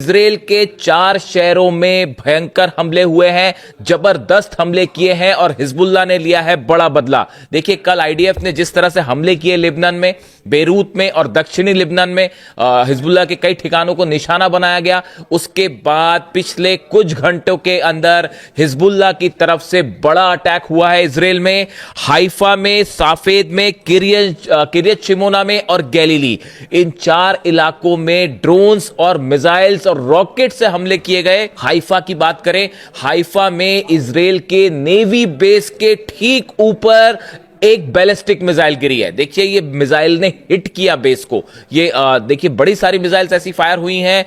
Israel के 4 शहरों में भयंकर हमले हुए हैं, जबरदस्त हमले किए हैं और हिजबुल्लाह ने लिया है बड़ा बदला। देखिए कल आईडीएफ ने जिस तरह से हमले किए लेबनान में, बेरूत में और दक्षिणी लेबनान में हिजबुल्लाह के कई ठिकानों को निशाना बनाया गया। उसके बाद पिछले कुछ घंटों के अंदर हिजबुल्लाह की तरफ से बड़ा अटैक हुआ है इजराइल में, हाइफा में, साफेद में, किरियत शिमोना में और गैलीली। इन 4 इलाकों में ड्रोन्स और मिसाइल्स और रॉकेट से हमले किए गए। हाइफा की बात करें, हाइफा में इजराइल के नेवी बेस के ठीक ऊपर एक बैलिस्टिक मिसाइल गिरी है। देखिए ये मिसाइल ने हिट किया बेस को। ये देखिए बड़ी सारी मिसाइल्स ऐसी फायर हुई हैं,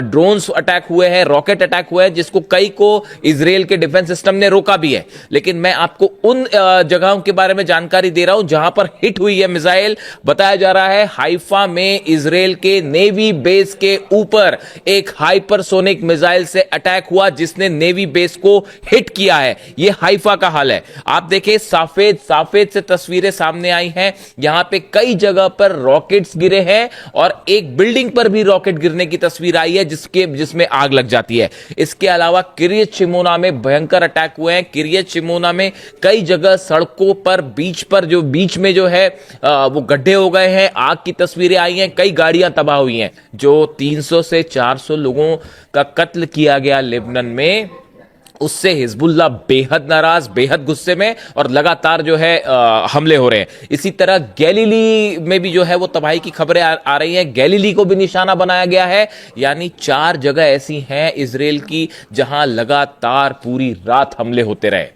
ड्रोन्स अटैक हुए हैं, रॉकेट अटैक हुए हैं, जिसको कई को इजराइल के डिफेंस सिस्टम ने रोका भी है। लेकिन मैं आपको उन जगहों के बारे में जानकारी दे रहा हूं जहां पर हिट हुई है मिसाइल। बताया जा रहा है हाइफा में इजराइल के नेवी बेस के ऊपर एक हाइपरसोनिक मिसाइल से अटैक हुआ जिसने नेवी बेस को हिट किया है। यह हाइफा का हाल है। आप देखिए साफेद तस्वीरें सामने आई हैं। यहां पे कई जगह पर रॉकेट्स गिरे हैं और एक बिल्डिंग पर भी रॉकेट गिरने की तस्वीर आई है जिसमें आग लग जाती है। इसके अलावा किरियत शिमोना में भयंकर अटैक हुए हैं। किरियत शिमोना में कई जगह सड़कों पर बीच में जो है वो गड्ढे हो गए हैं। आग की तस्वीरें आई हैं, कई गाड़ियां तबाह हुई हैं। जो 300 से 400 लोगों का कत्ल किया गया लेबनान में, उससे हिजबुल्लाह बेहद नाराज, बेहद गुस्से में और लगातार जो है हमले हो रहे हैं। इसी तरह गैलीली में भी जो है वो तबाही की खबरें आ रही हैं। गैलीली को भी निशाना बनाया गया है। यानी 4 जगह ऐसी हैं इजराइल की जहां लगातार पूरी रात हमले होते रहे।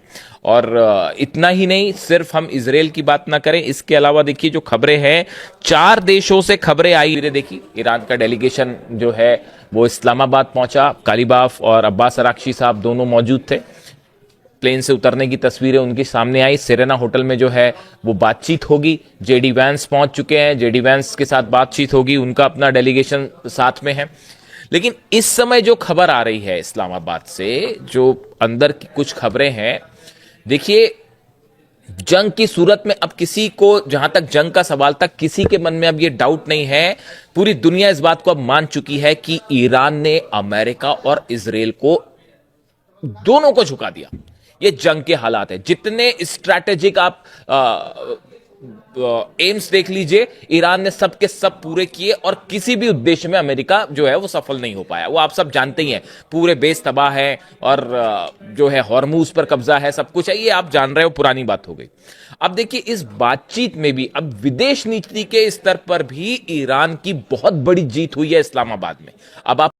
और इतना ही नहीं, सिर्फ हम इजराइल की बात ना करें, इसके अलावा देखिए जो खबरें हैं 4 देशों से खबरें आई। देखिए ईरान का डेलीगेशन जो है वो इस्लामाबाद पहुंचा। कालीबाफ और अब्बास अराक्ची साहब दोनों मौजूद थे। प्लेन से उतरने की तस्वीरें उनके सामने आई। सेरेना होटल में जो है वो बातचीत होगी। जेडी वैंस पहुंच चुके हैं, जेडी वैंस के साथ बातचीत होगी, उनका अपना डेलीगेशन साथ में है। लेकिन इस समय जो खबर आ रही है इस्लामाबाद से, जो अंदर की कुछ खबरें हैं, देखिए जंग की सूरत में अब किसी को, जहां तक जंग का सवाल तक, किसी के मन में अब यह डाउट नहीं है। पूरी दुनिया इस बात को अब मान चुकी है कि ईरान ने अमेरिका और इजराइल को दोनों को झुका दिया। ये जंग के हालात है। जितने स्ट्रैटेजिक आप एम्स देख लीजिए, ईरान ने सब के सब पूरे किए और किसी भी उद्देश्य में अमेरिका जो है वो सफल नहीं हो पाया। वो आप सब जानते ही हैं। पूरे बेस तबाह है और जो है हॉर्मूज पर कब्जा है, सब कुछ है, ये आप जान रहे हो, पुरानी बात हो गई। अब देखिए इस बातचीत में भी अब विदेश नीति के स्तर पर भी ईरान की बहुत बड़ी जीत हुई है इस्लामाबाद में। अब आप